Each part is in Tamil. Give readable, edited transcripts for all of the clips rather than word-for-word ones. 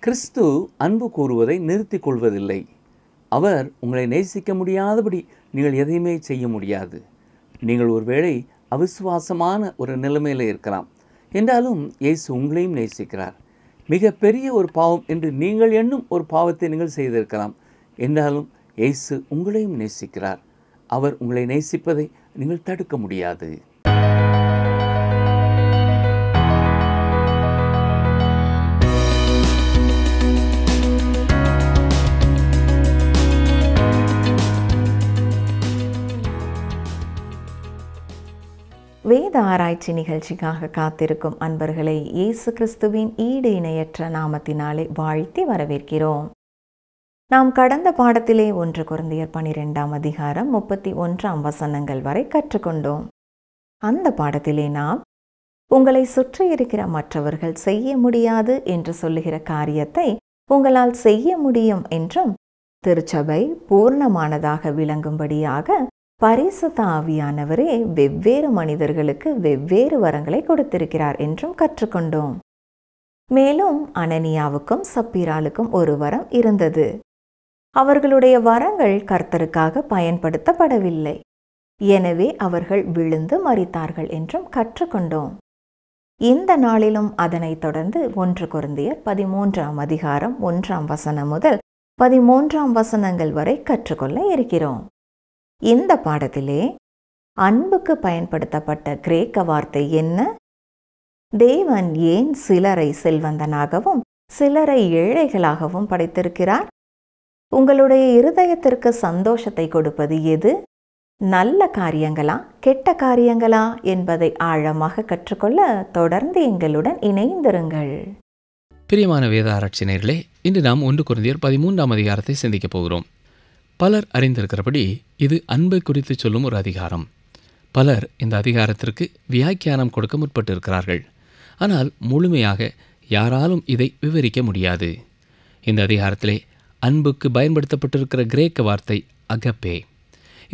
கிறிஸ்து அன்பு கூறுவதை நிறுத்திக் கொள்வதில்லை. அவர் உங்களை நேசிக்க முடியாதபடி நீங்கள் எதையுமே செய்ய முடியாது. நீங்கள் ஒருவேளை அவிசுவாசமான ஒரு நிலைமையில் இருக்கலாம். என்றாலும் இயேசு உங்களையும் நேசிக்கிறார். மிக பெரிய ஒரு பாவம் என்று நீங்கள் எண்ணும் ஒரு பாவத்தை நீங்கள் செய்திருக்கலாம். என்றாலும் இயேசு உங்களையும் நேசிக்கிறார். அவர் உங்களை நேசிப்பதை நீங்கள் தடுக்க முடியாது. வேத ஆராய்ச்சி நிகழ்ச்சிக்காக காத்திருக்கும் அன்பர்களை இயேசு கிறிஸ்துவின் ஈடு இணையற்ற நாமத்தினாலே வாழ்த்தி வரவேற்கிறோம். நாம் கடந்த பாடத்திலே 1 கொரிந்தியர் 12ஆம் அதிகாரம் 31ஆம் வசனங்கள் வரை கற்றுக்கொண்டோம். அந்த பாடத்திலே நாம் உங்களை சுற்றி இருக்கிற மற்றவர்கள் செய்ய முடியாது என்று சொல்லுகிற காரியத்தை உங்களால் செய்ய முடியும் என்றும், திருச்சபை பூர்ணமானதாக விளங்கும்படியாக பரிசுத்த ஆவியானவரே வெவ்வேறு மனிதர்களுக்கு வெவ்வேறு வரங்களை கொடுத்திருக்கிறார் என்றும் கற்றுக்கொண்டோம். மேலும் அனனியாவுக்கும் சப்பீராளுக்கும் ஒரு வரம் இருந்தது. அவர்களுடைய வரங்கள் கர்த்தருக்காக பயன்படுத்தப்படவில்லை. எனவே அவர்கள் விழுந்து மரித்தார்கள் என்றும் கற்றுக்கொண்டோம். இந்த நாளிலும் அதனைத் தொடர்ந்து 1 கொரிந்தியர் 13ஆம் அதிகாரம் 1ஆம் வசனம் முதல் 13ஆம் வசனங்கள் வரை கற்றுக்கொள்ள இருக்கிறோம். இந்த பாடத்திலே அன்புக்கு பயன்படுத்தப்பட்ட கிரேக்க வார்த்தை என்ன? தேவன் ஏன் சிலரை செல்வந்தனாகவும் சிலரை ஏழைகளாகவும் படைத்திருக்கிறார்? உங்களுடைய இருதயத்திற்கு சந்தோஷத்தை கொடுப்பது எது? நல்ல காரியங்களா கெட்ட காரியங்களா என்பதை ஆழமாக கற்றுக்கொள்ள தொடர்ந்து எங்களுடன் இணைந்திருங்கள். பிரியமான வேத ஆராய்ச்சி நேயர்களே, இன்று நாம் 1 கொரிந்தியர் 13ஆம் அதிகாரத்தை சிந்திக்கப் போகிறோம். பலர் அறிந்திருக்கிறபடி இது அன்பை குறித்து சொல்லும் ஒரு அதிகாரம். பலர் இந்த அதிகாரத்திற்கு வியாக்கியானம் கொடுக்க முற்பட்டிருக்கிறார்கள். ஆனால் முழுமையாக யாராலும் இதை விவரிக்க முடியாது. இந்த அதிகாரத்திலே அன்புக்கு பயன்படுத்தப்பட்டிருக்கிற கிரேக்க வார்த்தை அகப்பே.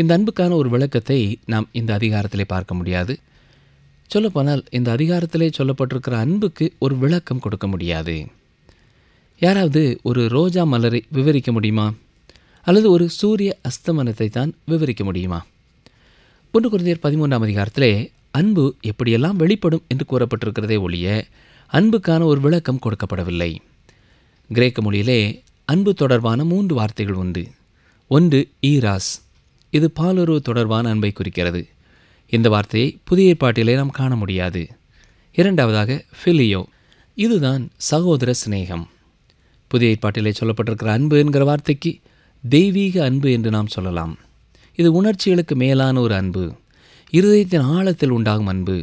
இந்த அன்புக்கான ஒரு விளக்கத்தை நாம் இந்த அதிகாரத்திலே பார்க்க முடியாது. சொல்லப்போனால் இந்த அதிகாரத்திலே சொல்லப்பட்டிருக்கிற அன்புக்கு ஒரு விளக்கம் கொடுக்க முடியாது. யாராவது ஒரு ரோஜா மலரை விவரிக்க முடியுமா? அல்லது ஒரு சூரிய அஸ்தமனத்தை தான் விவரிக்க முடியுமா? 1 கொரிந்தியர் 13ஆம் அதிகாரத்திலே அன்பு எப்படியெல்லாம் வெளிப்படும் என்று கூறப்பட்டிருக்கிறதே ஒழிய அன்புக்கான ஒரு விளக்கம் கொடுக்கப்படவில்லை. கிரேக்க மொழியிலே அன்பு தொடர்பான 3 வார்த்தைகள் உண்டு. ஒன்று ஈராஸ். இது பாலுறவு தொடர்பான அன்பை குறிக்கிறது. இந்த வார்த்தையை புதிய ஏற்பாட்டிலே நாம் காண முடியாது. இரண்டாவதாக ஃபிலியோ. இதுதான் சகோதர சிநேகம். புதிய ஏற்பாட்டிலே சொல்லப்பட்டிருக்கிற அன்பு என்கிற வார்த்தைக்கு தெய்வீக அன்பு என்று நாம் சொல்லலாம். இது உணர்ச்சிகளுக்கு மேலான ஒரு அன்பு, இருதயத்தின் ஆழத்தில் உண்டாகும் அன்பு.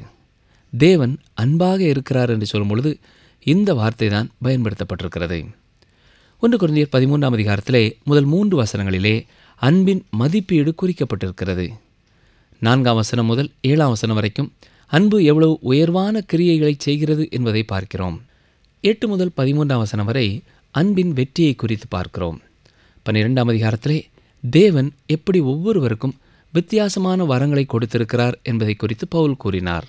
தேவன் அன்பாக இருக்கிறார் என்று சொல்லும் பொழுது இந்த வார்த்தை தான் பயன்படுத்தப்பட்டிருக்கிறது. 1 கொரிந்தியர் 13ஆம் அதிகாரத்திலே முதல் 3 வசனங்களிலே அன்பின் மதிப்பீடு குறிக்கப்பட்டிருக்கிறது. 4ஆம் வசனம் முதல் 7ஆம் வசனம் வரைக்கும் அன்பு எவ்வளவு உயர்வான கிரியைகளை செய்கிறது என்பதை பார்க்கிறோம். 8 முதல் 13ஆம் வசனம் வரை அன்பின் வெற்றியை குறித்து பார்க்கிறோம். 12ஆம் அதிகாரத்திலே தேவன் எப்படி ஒவ்வொருவருக்கும் வித்தியாசமான வரங்களை கொடுத்திருக்கிறார் என்பதை குறித்து பவுல் கூறினார்.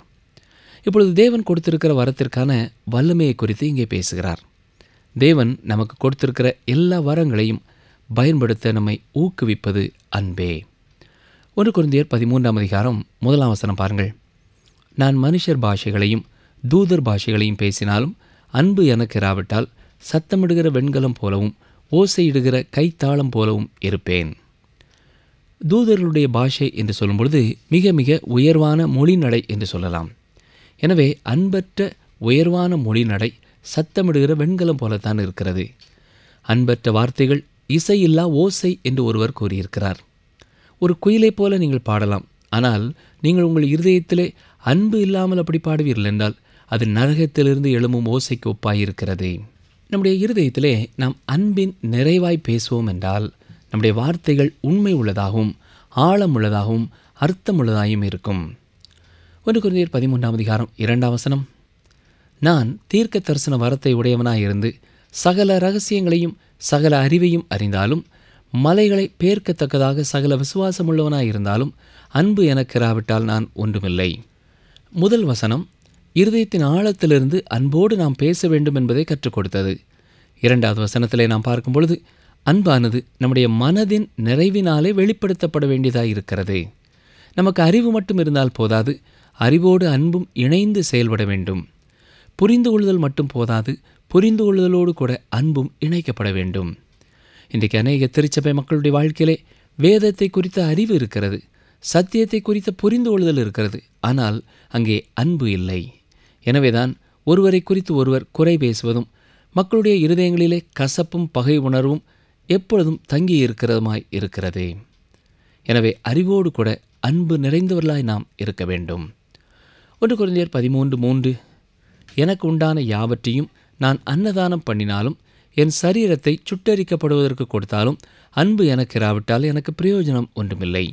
இப்பொழுது தேவன் கொடுத்திருக்கிற வரத்திற்கான வல்லமையை குறித்து இங்கே பேசுகிறார். தேவன் நமக்கு கொடுத்திருக்கிற எல்லா வரங்களையும் பயன்படுத்த நம்மை ஊக்குவிப்பது அன்பே. 1 கொரிந்தியர் 13ஆம் அதிகாரம் 1ஆம் வசனம் பாருங்கள். நான் மனுஷர் பாஷைகளையும் தூதர் பாஷைகளையும் பேசினாலும் அன்பு எனக்கு இராவிட்டால் சத்தமிடுகிற வெண்கலம் போலவும் ஓசையிடுகிற கைத்தாளம் போலவும் இருப்பேன். தூதர்களுடைய பாஷை என்று சொல்லும் பொழுது மிக மிக உயர்வான மொழிநடை என்று சொல்லலாம். எனவே அன்பற்ற உயர்வான மொழிநடை சத்தமிடுகிற வெண்கலம் போலத்தான் இருக்கிறது. அன்பற்ற வார்த்தைகள் இசையில்லா ஓசை என்று ஒருவர் கூறியிருக்கிறார். ஒரு குயிலை போல நீங்கள் பாடலாம், ஆனால் நீங்கள் உங்கள் இருதயத்திலே அன்பு இல்லாமல் அப்படி பாடுவீர்கள் என்றால் அது நரகத்திலிருந்து எழும்பும் ஓசைக்கு ஒப்பாயிருக்கிறது. நம்முடைய இருதயத்திலே நாம் அன்பின் நிறைவாய் பேசுவோம் என்றால் நம்முடைய வார்த்தைகள் உண்மை உள்ளதாகவும் ஆழம் உள்ளதாகவும் அர்த்தமுள்ளதாகவும் இருக்கும். 1 கொரிந்தியர் 13ஆம் அதிகாரம் 2ஆம் வசனம். நான் தீர்க்க தரிசன வரத்தை உடையவனாயிருந்து சகல ரகசியங்களையும் சகல அறிவையும் அறிந்தாலும் மலைகளை பேர்க்கத்தக்கதாக சகல விசுவாசமுள்ளவனாயிருந்தாலும் அன்பு எனக்கு இராவிட்டால் நான் ஒன்றுமில்லை. முதல் வசனம் இருதயத்தின் ஆழத்திலிருந்து அன்போடு நாம் பேச வேண்டும் என்பதை கற்றுக் கொடுத்தது. 2வது வசனத்திலே நாம் பார்க்கும் பொழுது அன்பானது நம்முடைய மனதின் நிறைவினாலே வெளிப்படுத்தப்பட வேண்டியதாக இருக்கிறது. நமக்கு அறிவு மட்டும் இருந்தால் போதாது, அறிவோடு அன்பும் இணைந்து செயல்பட வேண்டும். புரிந்து கொள்ளுதல் மட்டும் போதாது, புரிந்து கொள்ளுதலோடு கூட அன்பும் இணைக்கப்பட வேண்டும். இன்றைக்கு அநேக திருச்சபை மக்களுடைய வாழ்க்கையிலே வேதத்தை குறித்த அறிவு இருக்கிறது, சத்தியத்தை குறித்த புரிந்து கொள்ளுதல் இருக்கிறது, ஆனால் அங்கே அன்பு இல்லை. எனவேதான் ஒருவரை குறித்து ஒருவர் குறை பேசுவதும் மக்களுடைய இருதயங்களிலே கசப்பும் பகை உணர்வும் எப்பொழுதும் தங்கி இருக்கிறதுமாய் இருக்கிறது. எனவே அறிவோடு கூட அன்பு நிறைந்தவர்களாய் நாம் இருக்க வேண்டும். 1 கொரிந்தியர் 13:3 எனக்கு உண்டான யாவற்றையும் நான் அன்னதானம் பண்ணினாலும் என் சரீரத்தை சுட்டரிக்கப்படுவதற்கு கொடுத்தாலும் அன்பு எனக்கு இராவிட்டால் எனக்கு பிரயோஜனம் ஒன்றுமில்லை.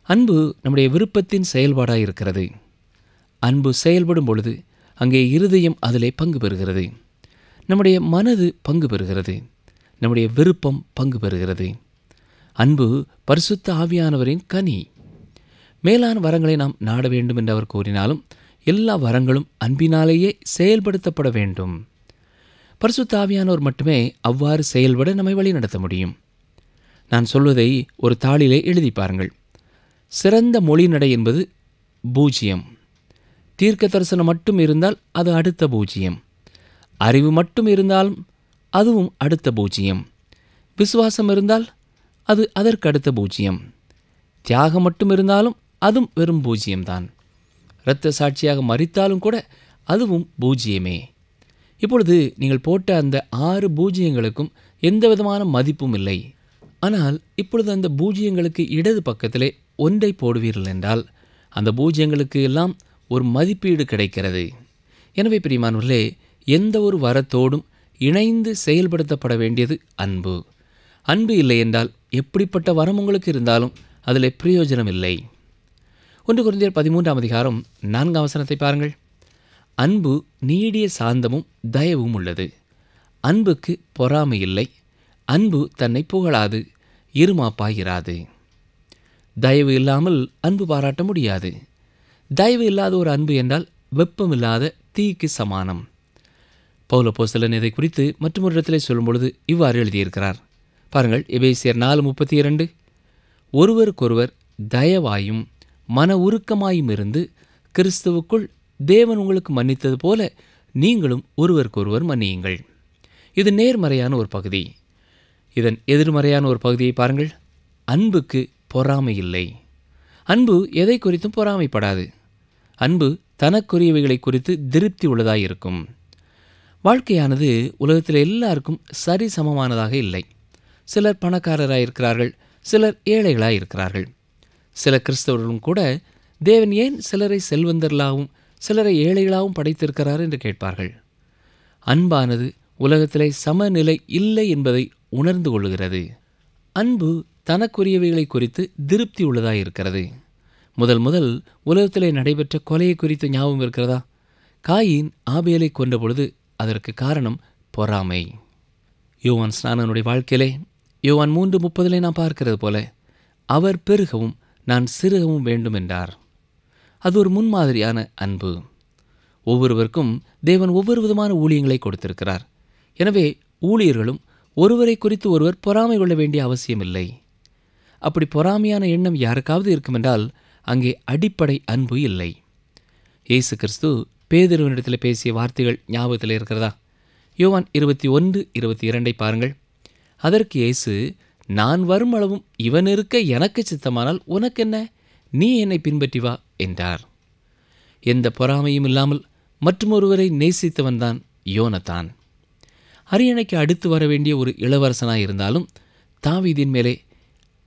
அன்பு நம்முடைய விருப்பத்தின் செயல்பாடாக இருக்கிறது. அன்பு செயல்படும் பொழுது அங்கே இருதயம் அதிலே பங்கு பெறுகிறது, நம்முடைய மனது பங்கு பெறுகிறது, நம்முடைய விருப்பம் பங்கு பெறுகிறது. அன்பு பரிசுத்த ஆவியானவரின் கனி. மேலான வரங்களை நாம் நாட வேண்டும் என்று அவர் கூறினாலும் எல்லா வரங்களும் அன்பினாலேயே செயல்படுத்தப்பட வேண்டும். பரிசுத்த ஆவியானவர் மட்டுமே அவ்வாறு செயல்பட நம்மை வழி நடத்த முடியும். நான் சொல்வதை ஒரு தாளிலே எழுதி பாருங்கள். சிறந்த மொழிநடை என்பது 0. தீர்க்க தரிசனம் மட்டும் இருந்தால் அது அடுத்த 0. அறிவு மட்டும் இருந்தாலும் அதுவும் அடுத்த 0. விசுவாசம் இருந்தால் அது அதற்கு அடுத்த 0. தியாகம் மட்டும் இருந்தாலும் அதுவும் வெறும் 0 தான். இரத்த சாட்சியாக மரித்தாலும் கூட அதுவும் 0மே. இப்பொழுது நீங்கள் போட்ட அந்த 6 பூஜ்ஜியங்களுக்கும் எந்த விதமான மதிப்பும் இல்லை. ஆனால் இப்பொழுது அந்த பூஜ்ஜியங்களுக்கு இடது பக்கத்திலே ஒன்றை போடுவீர்கள் என்றால் அந்த பூஜ்ஜியங்களுக்கு எல்லாம் ஒரு மதிப்பீடு கிடைக்கிறது. எனவே பிரியமானவர்களே, எந்த ஒரு வரத்தோடும் இணைந்து செயல்படுத்தப்பட வேண்டியது அன்பு. அன்பு இல்லை என்றால் எப்படிப்பட்ட வரம் உங்களுக்கு இருந்தாலும் அதில் பிரயோஜனம் இல்லை. 1 கொரிந்தியர் 13:4 பாருங்கள். அன்பு நீடிய சாந்தமும் தயவும் உள்ளது. அன்புக்கு பொறாமை இல்லை. அன்பு தன்னை புகழாது, இருமாப்பாயிராது. தயவு இல்லாமல் அன்பு பாராட்ட முடியாது. தயவு இல்லாத ஒரு அன்பு என்றால் வெப்பமில்லாத தீக்கு சமானம். பவுல் அப்போஸ்தலன் இதை குறித்து மற்றொரு இடத்திலே சொல்லும் பொழுது இவ்வாறு எழுதியிருக்கிறார். பாருங்கள், எபேசியர் 4:32 ஒருவருக்கொருவர் தயவாயும் மன உருக்கமாயும் இருந்து கிறிஸ்துவுக்குள் தேவன் உங்களுக்கு மன்னித்தது போல நீங்களும் ஒருவருக்கொருவர் மன்னியுங்கள். இது நேர்மறையான ஒரு பகுதி. இதன் எதிர்மறையான ஒரு பகுதியை பாருங்கள். அன்புக்கு பொறாமை இல்லை. அன்பு எதை குறித்தும் பொறாமைப்படாது. அன்பு தனக்குரியவைகளை குறித்து திருப்தி உள்ளதாயிருக்கும். வாழ்க்கையானது உலகத்தில் எல்லாருக்கும் சரி சமமானதாக இல்லை. சிலர் பணக்காரராக இருக்கிறார்கள், சிலர் ஏழைகளாக இருக்கிறார்கள். சில கிறிஸ்தவர்களும் கூட தேவன் ஏன் சிலரை செல்வந்தர்களாகவும் சிலரை ஏழைகளாகவும் படைத்திருக்கிறார் என்று கேட்பார்கள். அன்பானது உலகத்திலே சமநிலை இல்லை என்பதை உணர்ந்து கொள்கிறது. அன்பு தனக்குரியவைகளை குறித்து திருப்தி உள்ளதாக இருக்கிறது. முதல் உலகத்திலே நடைபெற்ற கொலையை குறித்து ஞாபகம் இருக்கிறதா? காயின் ஆபேலை கொண்ட பொழுது அதற்கு காரணம் பொறாமை. யோவான் ஸ்நானனுடைய வாழ்க்கையிலே யோவான் 3:30 நாம் பார்க்கிறது போல அவர் பெருகவும் நான் சிறுகவும் வேண்டும் என்றார். அது ஒரு முன்மாதிரியான அன்பு. ஒவ்வொருவருக்கும் தேவன் ஒவ்வொரு விதமான ஊழியங்களை கொடுத்திருக்கிறார். எனவே ஊழியர்களும் ஒருவரை குறித்து ஒருவர் பொறாமை கொள்ள வேண்டிய அவசியமில்லை. அப்படி பொறாமையான எண்ணம் யாருக்காவது இருக்குமென்றால் அங்கே அடிப்படை அன்பு இல்லை. இயேசு கிறிஸ்து பேதுருவினிடத்தில் பேசிய வார்த்தைகள் ஞாபகத்தில் இருக்கிறதா? யோவான் 21:22 பாருங்கள். அதற்கு இயேசு, நான் வரும் அளவும் இவன் இருக்க எனக்கு சித்தமானால் உனக்கென்ன, நீ என்னை பின்பற்றி வா என்றார். எந்த பொறாமையும் இல்லாமல் மற்றொருவரை நேசித்தவன்தான் யோனத்தான். அரியணைக்கு அடுத்து வர வேண்டிய ஒரு இளவரசனாய் இருந்தாலும் தாவீதின் மேலே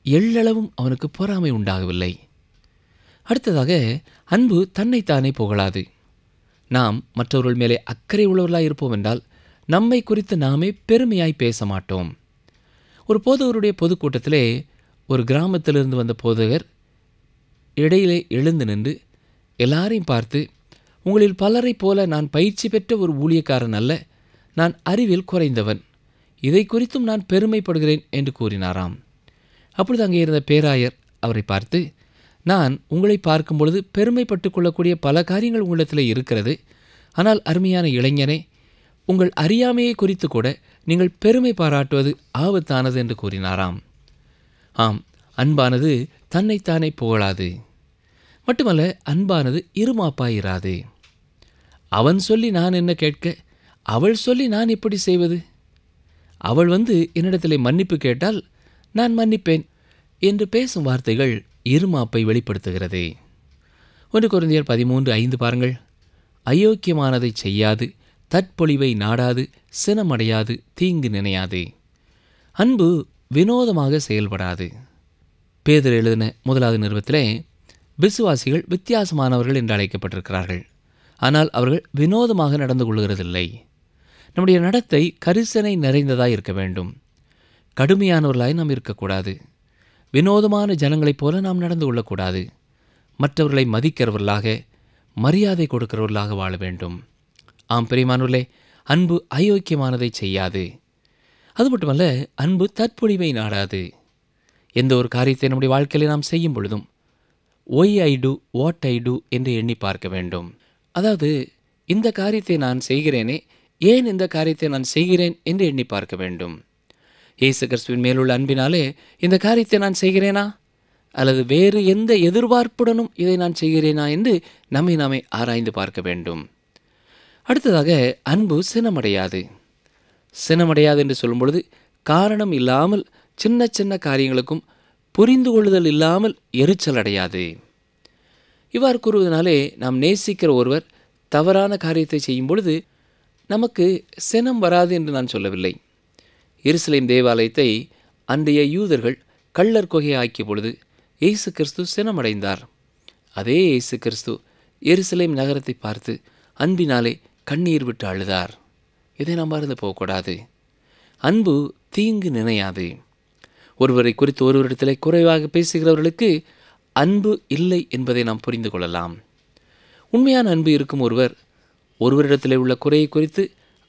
எள்ளளவும் அவனுக்கு பொறாமை உண்டாகவில்லை. அடுத்ததாக, அன்பு தன்னைத்தானே புகழாது. நாம் மற்றவர்கள் மேலே அக்கறை உள்ளவர்களாக இருப்போம் என்றால் நம்மை குறித்து நாமே பெருமையாய் பேச மாட்டோம். ஒரு போதகருடைய பொதுக்கூட்டத்திலே ஒரு கிராமத்திலிருந்து வந்த போதகர் இடையிலே எழுந்து நின்று எல்லாரையும் பார்த்து, உங்களில் பலரைப் போல நான் பயிற்சி பெற்ற ஒரு ஊழியக்காரன் அல்ல, நான் அறிவில் குறைந்தவன், இதை குறித்தும் நான் பெருமைப்படுகிறேன் என்று கூறினாராம். அப்பொழுது அங்கே இருந்த பேராயர் அவரை பார்த்து, நான் உங்களை பார்க்கும் பொழுது பெருமைப்பட்டு கொள்ளக்கூடிய பல காரியங்கள் உங்களிடத்தில் இருக்கிறது. ஆனால் அருமையான இளைஞனே, உங்கள் அறியாமையை குறித்து கூட நீங்கள் பெருமை பாராட்டுவது ஆபத்தானது என்று கூறினாராம். ஆம், அன்பானது தன்னைத்தானே புகழாது. மட்டுமல்ல, அன்பானது இருமாப்பாயிராது. அவன் சொல்லி நான் என்ன கேட்க, அவள் சொல்லி நான் எப்படி செய்வது? அவள் என்னிடத்திலே மன்னிப்பு கேட்டால் நான் மன்னிப்பேன் என்று பேசும் வார்த்தைகள் இருமாப்பை வெளிப்படுத்துகிறது. 1 கொரிந்தியர் 13:5 பாருங்கள். அயோக்கியமானதை செய்யாது, தற்பொழிவை நாடாது, சினமடையாது, தீங்கு நினையாது. அன்பு வினோதமாக செயல்படாது. பேதுரு எழுதின 1வது நிருபத்திலே விசுவாசிகள் வித்தியாசமானவர்கள் என்று அழைக்கப்பட்டிருக்கிறார்கள். ஆனால் அவர்கள் வினோதமாக நடந்து கொள்கிறதில்லை. நம்முடைய நடத்தை கரிசனை நிறைந்ததாய் இருக்க வேண்டும். கடுமையானவர்களாய் நாம் இருக்கக்கூடாது. வினோதமான ஜனங்களைப் போல நாம் நடந்து கொள்ளக்கூடாது. மற்றவர்களை மதிக்கிறவர்களாக, மரியாதை கொடுக்கிறவர்களாக வாழ வேண்டும். ஆம் பிரியமானவர்களே, அன்பு அயோக்கியமானதை செய்யாது. அது மட்டுமல்ல, அன்பு தற்பொழிவை நாடாது. எந்த ஒரு காரியத்தை நம்முடைய வாழ்க்கையில் நாம் செய்யும் பொழுதும் why I do what I do என்று எண்ணி பார்க்க வேண்டும். அதாவது, இந்த காரியத்தை நான் செய்கிறேனே, ஏன் இந்த காரியத்தை நான் செய்கிறேன் என்று எண்ணி பார்க்க வேண்டும். இயேசு கிறிஸ்துவின் மேலுள்ள அன்பினாலே இந்த காரியத்தை நான் செய்கிறேனா, அல்லது வேறு எந்த எதிர்பார்ப்புடனும் இதை நான் செய்கிறேனா என்று நம்மை நாமே ஆராய்ந்து பார்க்க வேண்டும். அடுத்ததாக, அன்பு சினமடையாது. சினமடையாது என்று சொல்லும் பொழுது காரணம் இல்லாமல் சின்ன சின்ன காரியங்களுக்கும் புரிந்து கொள்ளுதல் இல்லாமல் எரிச்சல் அடையாது. இவ்வாறு கூறுவதனாலே நாம் நேசிக்கிற ஒருவர் தவறான காரியத்தை செய்யும் பொழுது நமக்கு சினம் வராது என்று நான் சொல்லவில்லை. எருசலேம் தேவாலயத்தை அன்றைய யூதர்கள் கள்ளர் கொகையை ஆக்கிய பொழுது இயேசு கிறிஸ்து சினமடைந்தார். அதே இயேசு கிறிஸ்து எருசலேம் நகரத்தை பார்த்து அன்பினாலே கண்ணீர் விட்டு அழுதார். இதை நாம் மறந்து போகக்கூடாது. அன்பு தீங்கு நினையாது. ஒருவரை குறித்து ஒருவரிடத்திலே குறைவாக பேசுகிறவர்களுக்கு அன்பு இல்லை என்பதை நாம் புரிந்து கொள்ளலாம். உண்மையான அன்பு இருக்கும் ஒருவரிடத்திலே உள்ள குறையை குறித்து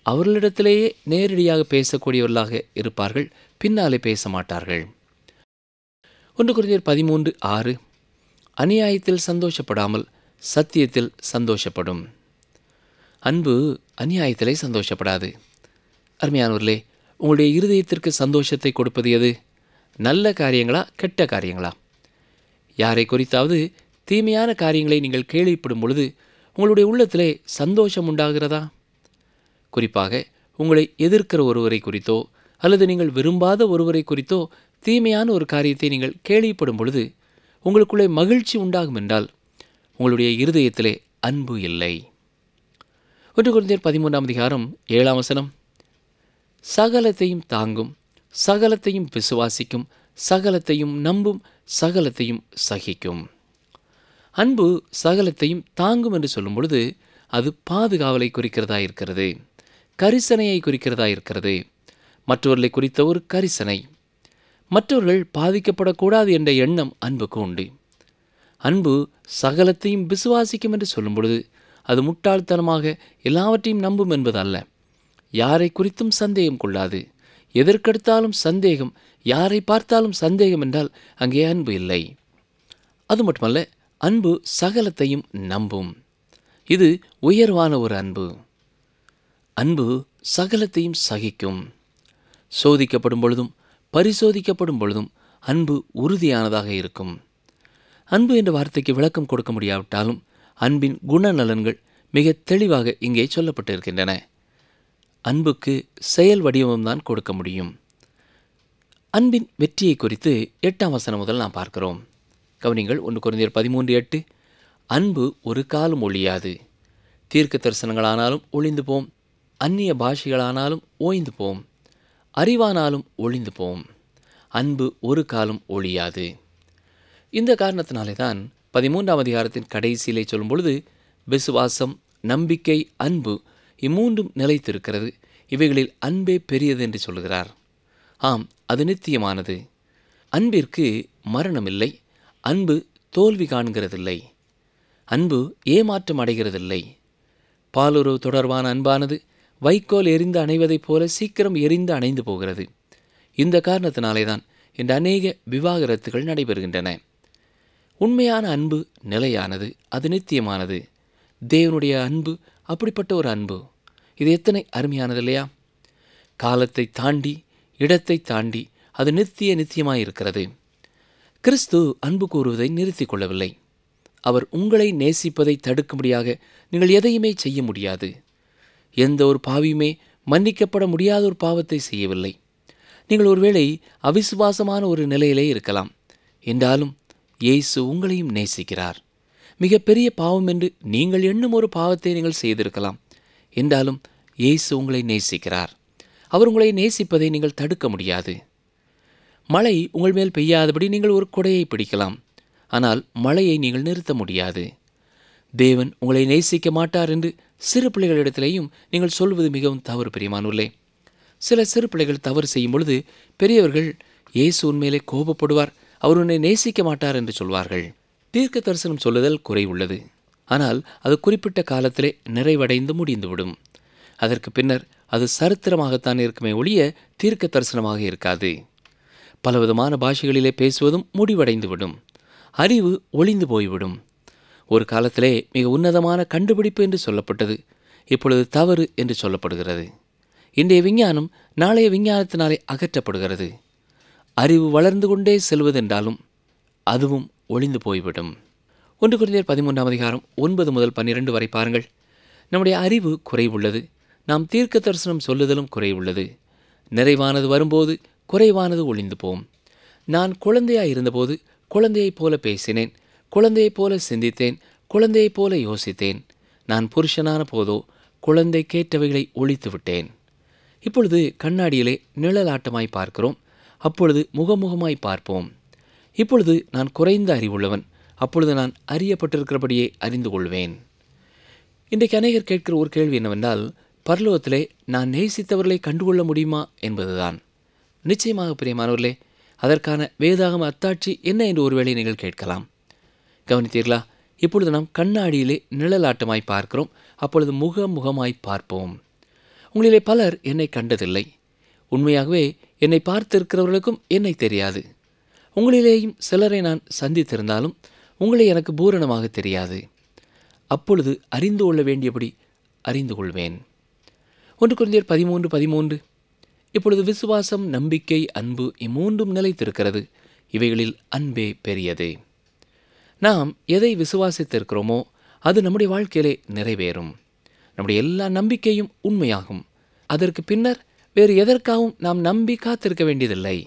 அவர்களிடத்திலேயே நேரடியாக பேசக்கூடியவர்களாக இருப்பார்கள், பின்னாலே பேச மாட்டார்கள். 1 கொரிந்தியர் 13:6 அநியாயத்தில் சந்தோஷப்படாமல் சத்தியத்தில் சந்தோஷப்படும். அன்பு அநியாயத்திலே சந்தோஷப்படாது. அருமையானவர்களே, உங்களுடைய இருதயத்திற்கு சந்தோஷத்தை கொடுப்பது எது? நல்ல காரியங்களா, கெட்ட காரியங்களா? யாரை குறித்தாவது தீமையான காரியங்களை நீங்கள் கேள்விப்படும் பொழுது உங்களுடைய உள்ளத்திலே சந்தோஷம் உண்டாகிறதா? குறிப்பாக உங்களை எதிர்க்கிற ஒருவரை குறித்தோ அல்லது நீங்கள் விரும்பாத ஒருவரை குறித்தோ தீமையான ஒரு காரியத்தை நீங்கள் கேள்விப்படும் பொழுது உங்களுக்குள்ளே மகிழ்ச்சி உண்டாகும் என்றால் உங்களுடைய இருதயத்திலே அன்பு இல்லை. 1 கொரிந்தியர் 13:7 சகலத்தையும் தாங்கும், சகலத்தையும் விசுவாசிக்கும், சகலத்தையும் நம்பும், சகலத்தையும் சகிக்கும். அன்பு சகலத்தையும் தாங்கும் என்று சொல்லும் பொழுது அது பாதுகாவலை குறிக்கிறதா இருக்கிறது, கரிசனையை குறிக்கிறதா இருக்கிறது. மற்றவர்களை குறித்த ஒரு கரிசனை, மற்றவர்கள் பாதிக்கப்படக்கூடாது என்ற எண்ணம் அன்புக்கு உண்டு. அன்பு சகலத்தையும் விசுவாசிக்கும் என்று சொல்லும் பொழுது அது முட்டாள்தனமாக எல்லாவற்றையும் நம்பும் என்பது அல்ல. யாரை குறித்தும் சந்தேகம் கொள்ளாது. எதற்கெடுத்தாலும் சந்தேகம், யாரை பார்த்தாலும் சந்தேகம் என்றால் அங்கே அன்பு இல்லை. அது மட்டுமல்ல, அன்பு சகலத்தையும் நம்பும். இது உயர்வான ஒரு அன்பு. அன்பு சகலத்தையும் சகிக்கும். சோதிக்கப்படும் பொழுதும் பரிசோதிக்கப்படும் பொழுதும் அன்பு உறுதியானதாக இருக்கும். அன்பு என்ற வார்த்தைக்கு விளக்கம் கொடுக்க முடியாவிட்டாலும் அன்பின் குணநலன்கள் மிக தெளிவாக இங்கே சொல்லப்பட்டிருக்கின்றன. அன்புக்கு செயல் வடிவம்தான் கொடுக்க முடியும். அன்பின் வெற்றியை குறித்து 8 முதல் நாம் பார்க்கிறோம். கவனிங்கள். 1 கொரிந்தியர் 13:8 அன்பு ஒரு காலம் ஒழியாது. தீர்க்க தரிசனங்களானாலும் ஒளிந்து போம், அந்நிய பாஷைகளானாலும் ஓய்ந்து போம், அறிவானாலும் ஒளிந்து போம், அன்பு ஒரு காலம் ஒழியாது. இந்த காரணத்தினாலே தான் 13ஆம் அதிகாரத்தின் கடைசியிலே சொல்லும் பொழுது விசுவாசம், நம்பிக்கை, அன்பு இம்மூன்றும் நிலைத்திருக்கிறது, இவைகளில் அன்பே பெரியது என்று சொல்கிறார். ஆம், அது நித்தியமானது. அன்பிற்கு மரணமில்லை. அன்பு தோல்வி காண்கிறதில்லை. அன்பு ஏமாற்றம் அடைகிறதில்லை. பாலுறவு தொடர்பான அன்பானது வைக்கோல் எரிந்து அணைவதைப் போல சீக்கிரம் எரிந்து அணைந்து போகிறது. இந்த காரணத்தினாலே தான் இன்று அநேக விவாகரத்துகள் நடைபெறுகின்றன. உண்மையான அன்பு நிலையானது, அது நித்தியமானது. தேவனுடைய அன்பு அப்படிப்பட்ட ஒரு அன்பு. இது எத்தனை அருமையானது இல்லையா? காலத்தை தாண்டி, இடத்தை தாண்டி அது நித்தியமாயிருக்கிறது. கிறிஸ்து அன்பு கூறுவதை நிறுத்திக் கொள்ளவில்லை. அவர் உங்களை நேசிப்பதை தடுக்கும்படியாக நீங்கள் எதையுமே செய்ய முடியாது. எந்த ஒரு பாவியுமே மன்னிக்கப்பட முடியாத ஒரு பாவத்தை செய்யவில்லை. நீங்கள் ஒருவேளை அவிசுவாசமான ஒரு நிலையிலே இருக்கலாம். என்றாலும் இயேசு உங்களையும் நேசிக்கிறார். மிகப்பெரிய பாவம் என்று நீங்கள் எண்ணும் ஒரு பாவத்தை நீங்கள் செய்திருக்கலாம். என்றாலும் இயேசு உங்களை நேசிக்கிறார். அவர் உங்களை நேசிப்பதை நீங்கள் தடுக்க முடியாது. மழை உங்கள் மேல் பெய்யாதபடி நீங்கள் ஒரு குடையை பிடிக்கலாம். ஆனால் மழையை நீங்கள் நிறுத்த முடியாது. தேவன் உங்களை நேசிக்க மாட்டார் என்று சிறு பிள்ளைகளிடத்திலேயும் நீங்கள் சொல்வது மிகவும் தவறு பிரியமானவர்களே. சில சிறு பிள்ளைகள் தவறு செய்யும் பொழுது பெரியவர்கள் இயேசு உன்மேலே கோபப்படுவார், அவர் உன்னை நேசிக்க மாட்டார் என்று சொல்வார்கள். தீர்க்க தரிசனம் சொல்லுதல் குறை உள்ளது. ஆனால் அது குறிப்பிட்ட காலத்திலே நிறைவடைந்து முடிந்துவிடும். அதற்கு பின்னர் அது சரித்திரமாகத்தான் இருக்குமே ஒழிய தீர்க்க தரிசனமாக இருக்காது. பலவிதமான பாஷைகளிலே பேசுவதும் முடிவடைந்துவிடும். அறிவு ஒளிந்து போய்விடும். ஒரு காலத்திலே மிக உன்னதமான கண்டுபிடிப்பு என்று சொல்லப்பட்டது, இப்பொழுது தவறு என்று சொல்லப்படுகிறது. இன்றைய விஞ்ஞானம் நாளைய விஞ்ஞானத்தினாலே அகற்றப்படுகிறது. அறிவு வளர்ந்து கொண்டே செல்வதென்றாலும் அதுவும் ஒளிந்து போய்விடும். 1 கொரிந்தியர் 13 முதல் 12 வரை பாருங்கள். நம்முடைய அறிவு குறைவுள்ளது. நாம் தீர்க்க தரிசனம் சொல்லுதலும் குறைவுள்ளது. நிறைவானது வரும்போது குறைவானது ஒளிந்து போம். நான் குழந்தையாய் இருந்தபோது குழந்தையைப் போல பேசினேன், குழந்தையைப் போல சிந்தித்தேன், குழந்தையைப் போல யோசித்தேன். நான் புருஷனான போதோ குழந்தை கேட்டவைகளை ஒழித்து விட்டேன். இப்பொழுது கண்ணாடியிலே நிழலாட்டமாய் பார்க்கிறோம், அப்பொழுது முகமுகமாய் பார்ப்போம். இப்பொழுது நான் குறைந்த அறிவுள்ளவன், அப்பொழுது நான் அறியப்பட்டிருக்கிறபடியே அறிந்து கொள்வேன். இன்றைக்கு அநேகர் கேட்கிற ஒரு கேள்வி என்னவென்றால், பரலோகத்திலே நான் நேசித்தவர்களை கண்டுகொள்ள முடியுமா என்பதுதான். நிச்சயமாக பிரியமானவர்களே, அதற்கான வேதாகம அத்தாட்சி என்ன என்று ஒருவேளை நீங்கள் கேட்கலாம். கவனித்தீர்களா? இப்பொழுது நாம் கண்ணாடியிலே நிழலாட்டமாய் பார்க்கிறோம், அப்பொழுது முகமாய் பார்ப்போம். உங்களிலே பலர் என்னை கண்டதில்லை. உண்மையாகவே என்னை பார்த்திருக்கிறவர்களுக்கும் என்னை தெரியாது. உங்களிலேயும் சிலரை நான் சந்தித்திருந்தாலும் உங்களை எனக்கு பூரணமாக தெரியாது. அப்பொழுது அறிந்து கொள்ள வேண்டியபடி அறிந்து கொள்வேன். 1 கொரிந்தியர் 13 இப்பொழுது விசுவாசம், நம்பிக்கை, அன்பு இம்மூன்றும் நிலைத்திருக்கிறது. இவைகளில் அன்பே பெரியது. நாம் எதை விசுவாசித்திருக்கிறோமோ அது நம்முடைய வாழ்க்கையிலே நிறைவேறும். நம்முடைய எல்லா நம்பிக்கையும் உண்மையாகும். அதற்கு பின்னர் வேறு எதற்காகவும் நாம் நம்பி காத்திருக்க வேண்டியதில்லை.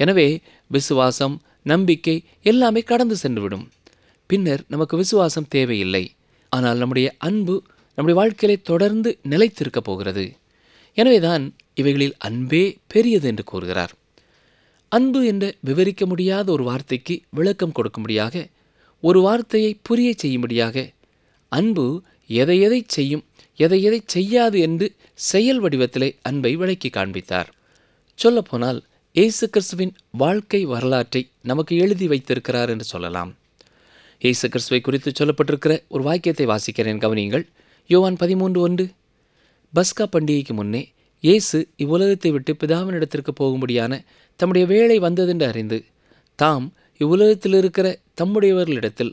எனவே விசுவாசம், நம்பிக்கை எல்லாமே கடந்து சென்றுவிடும். பின்னர் நமக்கு விசுவாசம் தேவையில்லை. ஆனால் நம்முடைய அன்பு நம்முடைய வாழ்க்கையிலே தொடர்ந்து நிலைத்திருக்கப் போகிறது. எனவேதான் இவைகளில் அன்பே பெரியது என்று கூறுகிறார். அன்பு என்ற விவரிக்க முடியாத ஒரு வார்த்தைக்கு விளக்கம் கொடுக்கும்படியாக, ஒரு வார்த்தையை புரிய செய்யும்படியாக அன்பு எதை எதை செய்யும், எதை எதை செய்யாது என்று செயல் வடிவத்திலே அன்பை விளக்கி காண்பித்தார். சொல்லப்போனால் இயேசு கிறிஸ்துவின் வாழ்க்கை வரலாற்றை நமக்கு எழுதி வைத்திருக்கிறார் என்று சொல்லலாம். இயேசு கிறிஸ்துவை குறித்து சொல்லப்பட்டிருக்கிற ஒரு வாக்கியத்தை வாசிக்கிறேன், கவனியுங்கள். யோவான் 13:1 பஸ்கா பண்டிகைக்கு முன்னே இயேசு இவ்வுலகத்தை விட்டு பிதாவினிடத்திற்கு போகும்படியான தம்முடைய வேளை வந்ததென்று அறிந்து தாம் இவ்வுலகத்தில் இருக்கிற தம்முடையவர்களிடத்தில்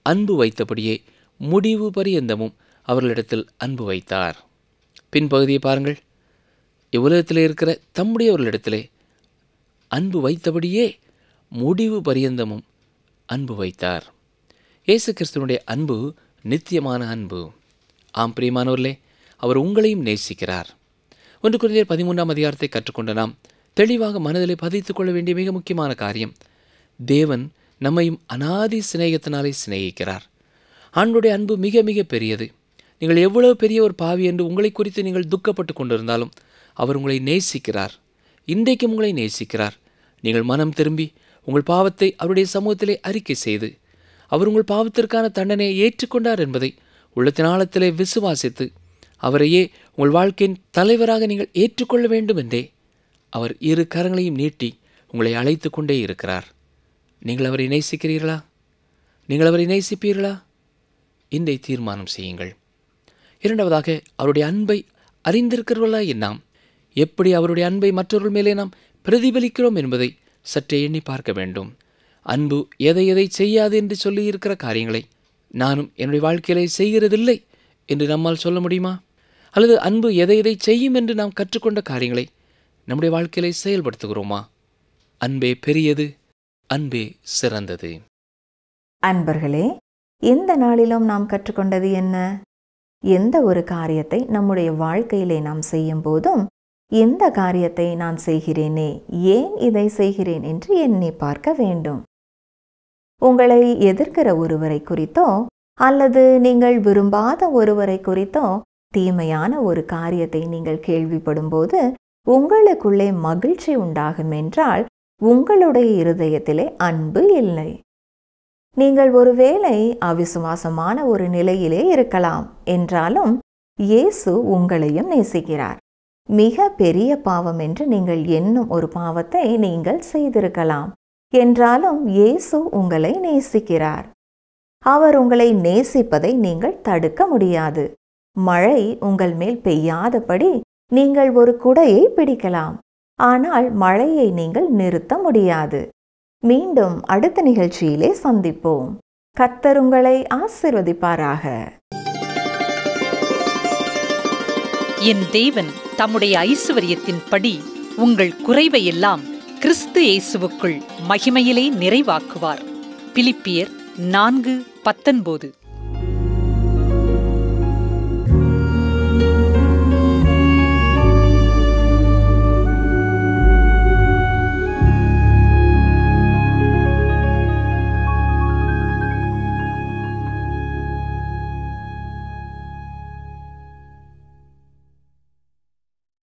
அன்பு வைத்தபடியே முடிவு பரியந்தமும் அவர்களிடத்தில் அன்பு வைத்தார். பின்பகுதியை பாருங்கள். இவ்வுலகத்தில் இருக்கிற தம்முடையவர்களிடத்திலே அன்பு வைத்தபடியே முடிவு பரியந்தமும் அன்பு வைத்தார். இயேசு கிறிஸ்துவனுடைய அன்பு நித்தியமான அன்பு. ஆம் பிரியமானவர்களே, அவர் உங்களையும் நேசிக்கிறார். 1 கொரிந்தியர் 13 கற்றுக்கொண்ட நாம் தெளிவாக மனதிலே பதித்துக் கொள்ள வேண்டிய மிக முக்கியமான காரியம், தேவன் நம்மையும் அநாதி சிநேகத்தினாலே சிநேகிக்கிறார். ஆண்டவருடைய அன்பு மிக மிக பெரியது. நீங்கள் எவ்வளவு பெரிய ஒரு பாவி என்று உங்களை குறித்து நீங்கள் துக்கப்பட்டு கொண்டிருந்தாலும் அவர் உங்களை நேசிக்கிறார். இன்றைக்கும் உங்களை நேசிக்கிறார். நீங்கள் மனம் திரும்பி உங்கள் பாவத்தை அவருடைய சமூகத்திலே அறிக்கை செய்து அவர் உங்கள் பாவத்திற்கான தண்டனையை ஏற்றுக்கொண்டார் என்பதை உள்ளத்தின் ஆழத்திலே விசுவாசித்து அவரையே உங்கள் வாழ்க்கையின் தலைவராக நீங்கள் ஏற்றுக்கொள்ள வேண்டும் என்றே அவர் இரு கரங்களையும் நீட்டி உங்களை அழைத்து கொண்டே இருக்கிறார். நீங்கள் அவரை நேசிக்கிறீர்களா? நீங்கள் அவரை நேசிப்பீர்களா? இன்றை தீர்மானம் செய்யுங்கள். இரண்டாவதாக, அவருடைய அன்பை அறிந்திருக்கிறவர்களா நாம் எப்படி அவருடைய அன்பை மற்றவர்கள் மேலே நாம் பிரதிபலிக்கிறோம் என்பதை சற்றே எண்ணி பார்க்க வேண்டும். அன்பு எதை எதை செய்யாது என்று சொல்லியிருக்கிற காரியங்களை நானும் என்னுடைய வாழ்க்கையிலே செய்கிறதில்லை என்று நம்மால் சொல்ல முடியுமா? அல்லது அன்பு எதை எதை செய்யும் என்று நாம் கற்றுக்கொண்ட காரியங்களை நம்முடைய வாழ்க்கையிலே செயல்படுத்துகிறோமா? அன்பே பெரியது, அன்பே சிறந்தது. அன்பர்களே, இந்த நாளிலும் நாம் கற்றுக்கொண்டது என்ன? எந்த ஒரு காரியத்தை நம்முடைய வாழ்க்கையிலே நாம் செய்யும் போதும் இந்த காரியத்தை நான் செய்கிறேனே, ஏன் இதை செய்கிறேன் என்று எண்ணி பார்க்க வேண்டும். உங்களை எதிர்க்கிற ஒருவரை குறித்தோ அல்லது நீங்கள் விரும்பாத ஒருவரை குறித்தோ தீமையான ஒரு காரியத்தை நீங்கள் கேள்விப்படும் போது உங்களுக்குள்ளே மகிழ்ச்சி உண்டாகும் என்றால் உங்களுடைய இருதயத்திலே அன்பு இல்லை. நீங்கள் ஒருவேளை அவிசுவாசமான ஒரு நிலையிலே இருக்கலாம் என்றாலும் இயேசு உங்களையும் நேசிக்கிறார். மிக பெரிய பாவம் என்று நீங்கள் எண்ணும் ஒரு பாவத்தை நீங்கள் செய்திருக்கலாம் என்றாலும் இயேசு உங்களை நேசிக்கிறார். அவர் உங்களை நேசிப்பதை நீங்கள் தடுக்க முடியாது. மழை உங்கள் மேல் பெய்யாதபடி நீங்கள் ஒரு குடையை பிடிக்கலாம், ஆனால் மழையை நீங்கள் நிறுத்த முடியாது. மீண்டும் அடுத்த நிகழ்ச்சியிலே சந்திப்போம். கர்த்தர் உங்களை ஆசீர்வதிப்பாராக. என் தேவன் தம்முடைய ஐசுவரியத்தின்படி உங்கள் குறைவையெல்லாம் கிறிஸ்து இயேசுவுக்குள் மகிமையிலே நிறைவாக்குவார். பிலிப்பியர் 4:19.